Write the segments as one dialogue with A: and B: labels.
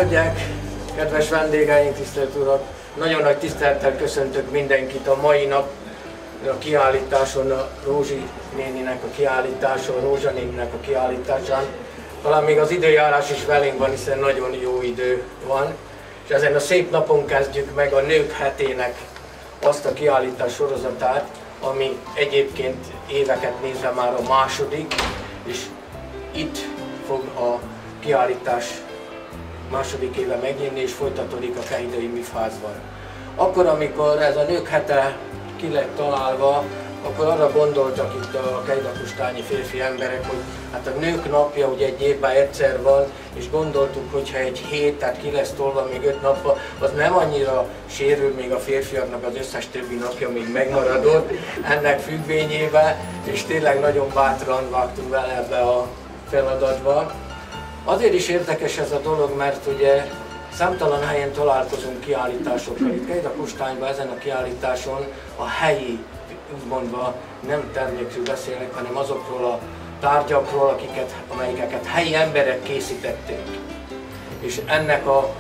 A: hölgyek, kedves vendégeink, tisztelt urak! Nagyon nagy tisztelettel köszöntök mindenkit a mai nap a kiállításon, a Rózsi néninek a kiállításon, Rózsa néninek a kiállításán. Talán még az időjárás is velünk van, hiszen nagyon jó idő van. És ezen a szép napon kezdjük meg a Nők Hetének azt a kiállítás sorozatát, ami egyébként éveket nézve már a második, és itt fog a kiállítás második éve megnyílni, és folytatódik a Kehidai Műfházban. Akkor, amikor ez a Nők Hete ki lett találva, akkor arra gondoltak itt a kehidakustányi férfi emberek, hogy hát a Nők Napja ugye egy évben egyszer van, és gondoltuk, hogyha egy hét, tehát ki lesz tolva még 5 napba, az nem annyira sérül, még a férfiaknak az összes többi napja még megmaradott ennek függvényében, és tényleg nagyon bátran vágtunk vele ebbe a feladatba. Azért is érdekes ez a dolog, mert ugye számtalan helyen találkozunk kiállításokkal. Itt Kehidakustányban ezen a kiállításon a helyi, úgymondva nem termékről beszélnek, hanem azokról a tárgyakról, amelyeket helyi emberek készítették. És ennek a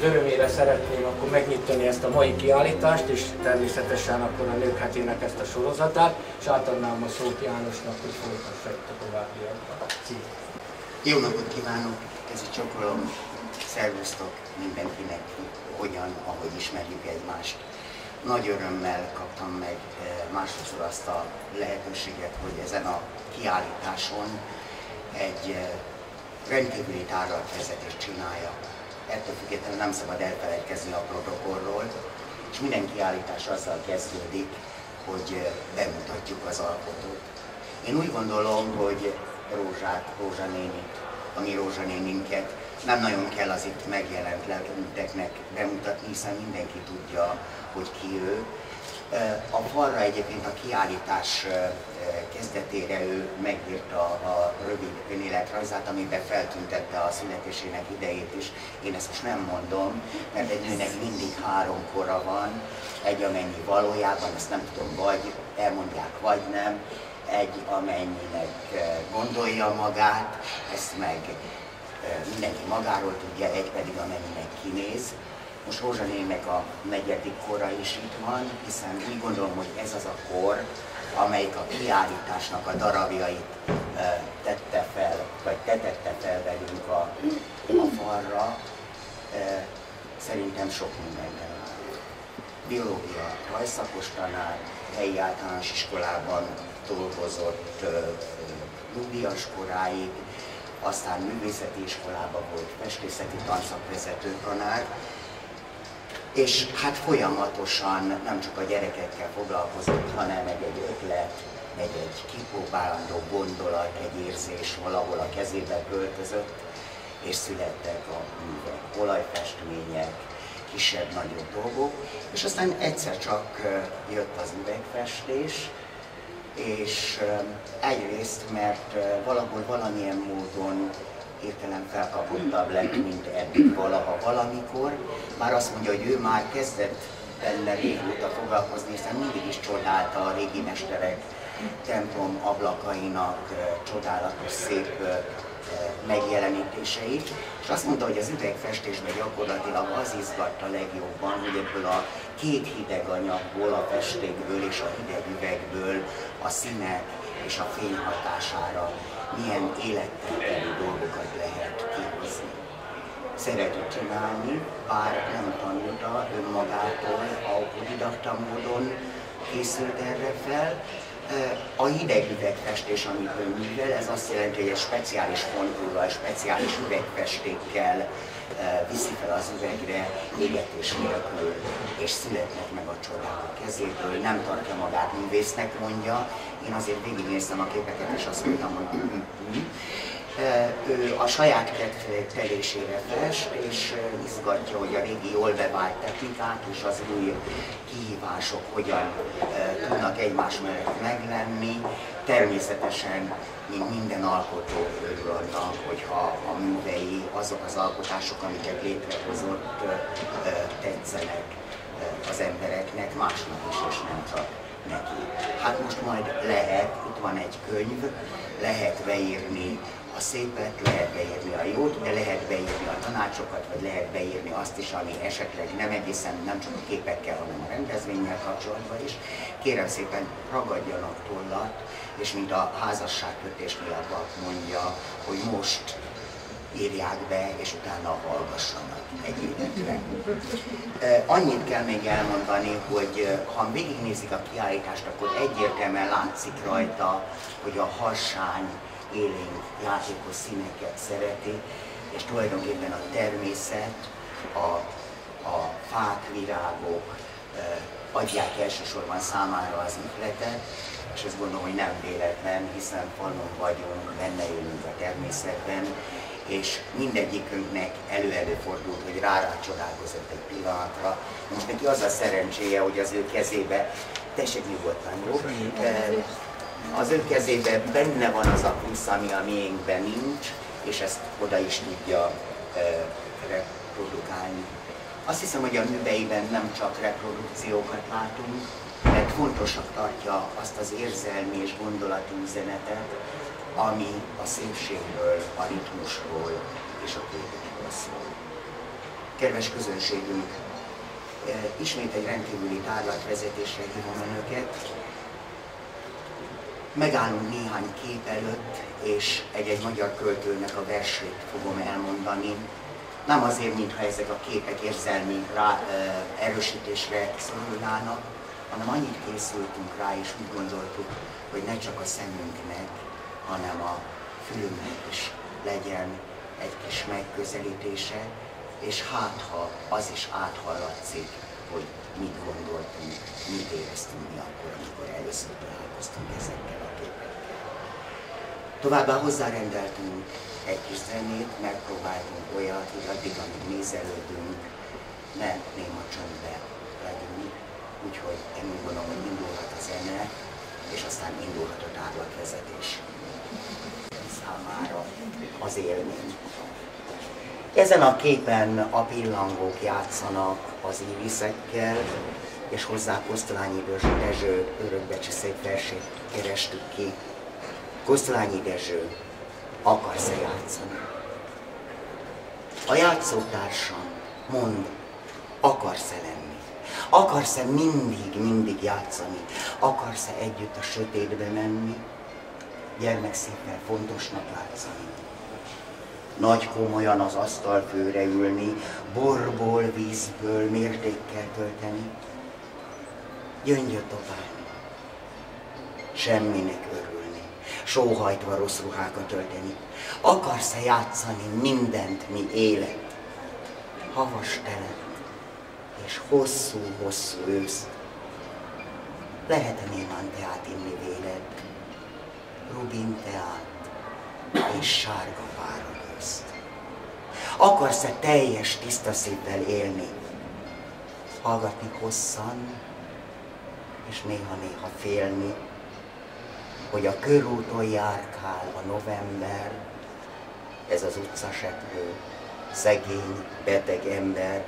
A: örömére szeretném akkor megnyitani ezt a mai kiállítást, és természetesen akkor a Nők Hetének ezt a sorozatát, és átadnám a szót Jánosnak, hogy folytassa itt a továbbiakban.
B: Jó napot kívánok! Kezdjük csokolom! Szervusztok mindenkinek, hogyan, ahogy ismerjük egymást. Nagy örömmel kaptam meg másodszor azt a lehetőséget, hogy ezen a kiállításon egy rendkívüli tárlatvezetést csinálja. Ettől függetlenül nem szabad elfelejtkezni a protokollról, és minden kiállítás azzal kezdődik, hogy bemutatjuk az alkotót. Én úgy gondolom, hogy Rózsa nénit, a mi Rózsa néninket nem nagyon kell az itt megjelent lelkeműteknek bemutatni, hiszen mindenki tudja, hogy ki ő. A falra egyébként a kiállítás kezdetére ő megírta a rövid önéletrajzát, amiben feltüntette a születésének idejét is. Én ezt most nem mondom, mert egy nőnek mindig 3 kora van, egy amennyi valójában, ezt nem tudom, vagy elmondják, vagy nem, egy amennyinek gondolja magát, ezt meg mindenki magáról tudja, egy pedig amennyinek kinéz. Most Rózsa néninek a 4. kora is itt van, hiszen úgy gondolom, hogy ez az a kor, amelyik a kiállításnak a darabjait tette fel, vagy tetette fel velünk a falra. Szerintem sok mindenben áll. Biológia rajzszakos tanár, helyi általános iskolában dolgozott nyugdíjas koráig, aztán művészeti iskolában volt festészeti tanszakvezető tanár, és hát folyamatosan nem csak a gyerekekkel foglalkozott, hanem egy ötlet, egy kipróbálandó gondolat, egy érzés valahol a kezébe költözött, és születtek a művek, olajfestmények, kisebb-nagyobb dolgok, és aztán egyszer csak jött az üvegfestés, és egyrészt, mert valahol valamilyen módon hirtelen felkapottabb lett, mint eddig valaha valamikor. Már azt mondja, hogy ő már kezdett benne régóta foglalkozni, hiszen mindig is csodálta a régi mesterek templom ablakainak csodálatos szép megjelenítéseit, és azt mondta, hogy az üvegfestésben gyakorlatilag az izgatta legjobban, hogy ebből a 2 hideg anyagból, a festékből és a hideg üvegből a színek és a fény hatására milyen életterhelő dolgokat lehet kihozni. Szeretett csinálni, bár nem tanulta önmagától, autodidakta módon készült erre fel. A hideg üvegfestés, amit ő művel, ez azt jelenti, hogy egy speciális kontúrral, speciális üvegfestékkel viszi fel az üvegre égetés nélkül, és születnek meg a csodák a kezéből, nem tartja magát művésznek, mondja. Én azért végignéztem a képeket, és azt mondtam, hogy ő a saját kedvelésére fest, és izgatja, hogy a régi jól bevált technikák és az új kihívások hogyan tudnak egymás mellett meglenni. Természetesen, mint minden alkotó örül annak, hogyha a művei, azok az alkotások, amiket létrehozott, tetszenek az embereknek, másnak is, és nem csak neki. Hát most majd lehet, itt van egy könyv, lehet beírni a szépet, lehet beírni a jót, de lehet beírni a tanácsokat, vagy lehet beírni azt is, ami esetleg nem egészen, nem csak a képekkel, hanem a rendezvénnyel kapcsolatban is. Kérem szépen, ragadjanak tollat, és mint a házasságkötésnél a pap mondja, hogy most írják be, és utána hallgassanak egy életre. Annyit kell még elmondani, hogy ha végignézik a kiállítást, akkor egyértelműen látszik rajta, hogy a harsány, élénk, játékos színeket szereti, és tulajdonképpen a természet, a fák, virágok adják elsősorban számára az ihletet, és azt gondolom, hogy nem véletlen, hiszen falun vagyunk, benne élünk a természetben, és mindegyikünknek előfordult, hogy rácsodálkozott egy pillanatra. Most neki az a szerencséje, hogy az ő kezébe, tessék nyugodtan, jó? Az ő kezében benne van az a plusz, ami a miénkben nincs, és ezt oda is tudja reprodukálni. Azt hiszem, hogy a műveiben nem csak reprodukciókat látunk, mert fontosak tartja azt az érzelmi és gondolati üzenetet, ami a szépségről, a ritmusról és a képekről szól. Kedves közönségünk, ismét egy rendkívüli tárlatvezetésre hívom önöket. Megállunk néhány kép előtt, és egy-egy magyar költőnek a versét fogom elmondani. Nem azért, mintha ezek a képek érzelmi erősítésre szorulnának, hanem annyit készültünk rá, és úgy gondoltuk, hogy ne csak a szemünknek, hanem a fülünknek is legyen egy kis megközelítése, és hát ha az is áthallatszik, hogy mit gondoltunk, mit éreztünk mi akkor, amikor először találkoztunk ezekkel a képekkel. Továbbá hozzárendeltünk egy kis zenét, megpróbáltunk olyat, hogy addig, amíg nézelődünk, ne néma csöndbe legyünk, úgyhogy én úgy gondolom, hogy indulhat a zene, és aztán indulhat a tárlatvezetés számára az élmény. Ezen a képen a pillangók játszanak az íriszekkel, és hozzá Kosztolányi Dezső örökbecsi szép versét kerestük ki. Kosztolányi Dezső, akarsz-e játszani? A játszótársam, mondd, akarsz-e lenni? Akarsz-e mindig játszani? Akarsz-e együtt a sötétbe menni? Gyermekszéppel fontosnak látszani? Nagy komolyan az asztalfőre ülni, borból, vízből mértékkel tölteni? Gyöngyöt dobálni, semminek örülni, sóhajtva rossz ruhákat ölteni? Akarsz-e játszani mindent, mi élet? Havas telet és hosszú őszt? Lehet-e némán teát inni véled? Rubin teát és sárga páragőzt? Akarsz-e teljes tiszta szívvel élni? Hallgatni hosszan, és néha-néha félni, hogy a körúton járkál a november, ez az utcaseprő, szegény, beteg ember,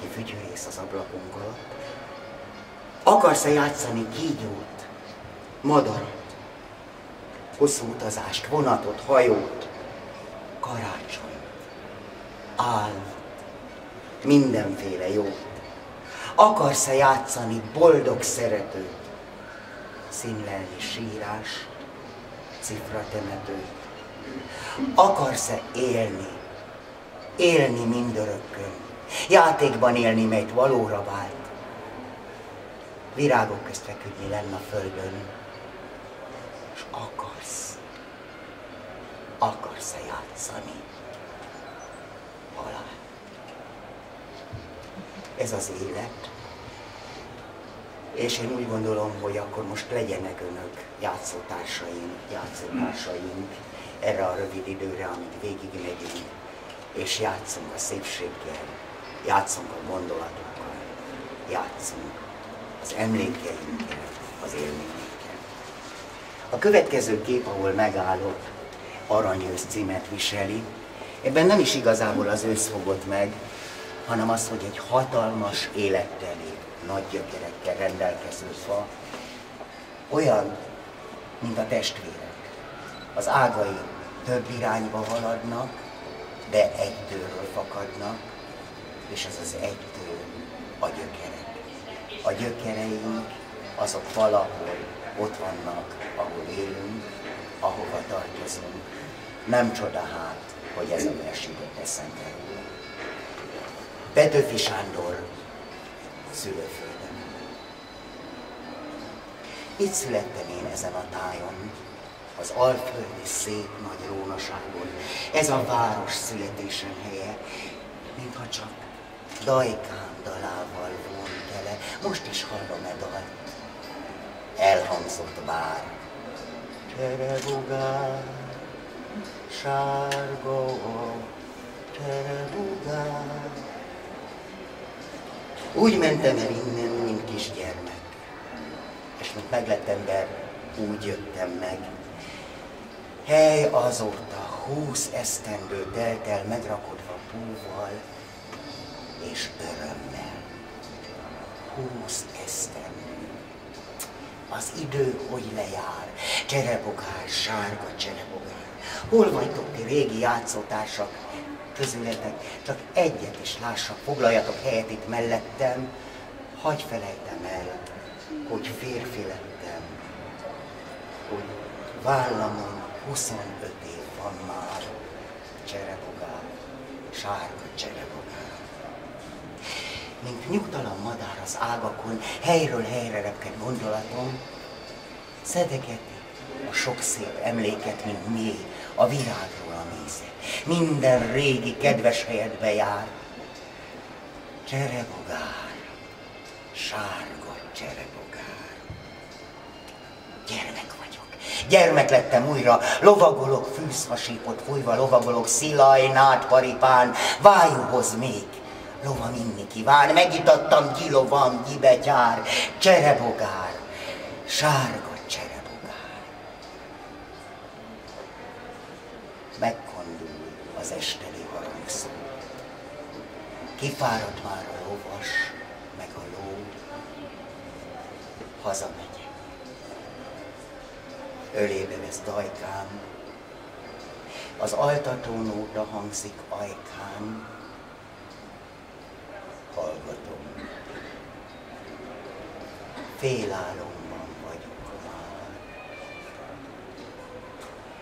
B: ki fütyörész az ablakunk alatt? Akarsz-e játszani kígyót, madarat, hosszú utazást, vonatot, hajót, karácsonyt, álmot, mindenféle jót? Akarsz-e játszani boldog szeretőt, színlelni sírás, cifratemetőt? Akarsz-e élni mindörökkön, játékban élni, melyt valóra vált? Virágok közt feküdni lenn a földön, és akarsz-e játszani? Halál. Ez az élet, és én úgy gondolom, hogy akkor most legyenek önök játszótársaink erre a rövid időre, amíg végigmegyünk, és játszunk a szépséggel, játszunk a gondolatokkal, játszunk az emlékeinkkel, az élményekkel. A következő kép, ahol megállok, Aranyősz címet viseli. Ebben nem is igazából az ősz fogott meg, hanem az, hogy egy hatalmas, életteli, nagy gyökerekkel rendelkező fa, olyan, mint a testvérek. Az ágai több irányba haladnak, de egy tőről fakadnak, és ez az egy tő a gyökerek. A gyökereink azok valahol ott vannak, ahol élünk, ahova tartozunk. Nem csoda hát, hogy ez a vers jutott eszembe róla. Petőfi Sándor szülőföldön. Itt születtem én ezen a tájon, az alföldi szép nagy Rónaságon. Ez a város születésem helye, mintha csak Dajkám dalával von tele. Most is hallom-e dalt, elhangzott bár. Cserebogár, sárga, cserebogár. Úgy mentem el innen, mint kisgyermek, és mint meglett ember, úgy jöttem meg. Hely azóta 20 esztendő telt el megrakodva búval és örömmel. 20 esztendő. Az idő hogy lejár, cserebogár, sárga cserebogár. Hol vagytok ti régi játszótársak? Közületek, csak egyet is lássak, foglaljatok helyet itt mellettem, hagy felejtem el, hogy férfi lettem, hogy vállamon 25 év van már, cserebogár, sárga cserebogár. Mint nyugtalan madár az ágakon, helyről helyre repked gondolatom, szedegeti a sok szép emléket, mint mély, a virágról a mézet. Minden régi kedves helyedbe jár. Cserebogár, sárga cserebogár. Gyermek vagyok, gyermek lettem újra, lovagolok fűzhasípot fújva, lovagolok szilajnát paripán, vájúhoz még. Lovam inni kíván, megitattam gilovam, gibetyár, cserebogár, sárga cserebogár. Megkondul az esteli harangszó. Kifáradt már a lovas, meg a ló. Hazamegyek. Ölébe vesz Dajkám, az altatrónóta hangzik ajkán. Hallgatom. Félálomban vagyok már.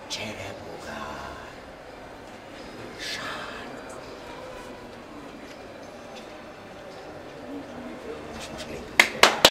B: Cserebogár, sárga. És most lépünk.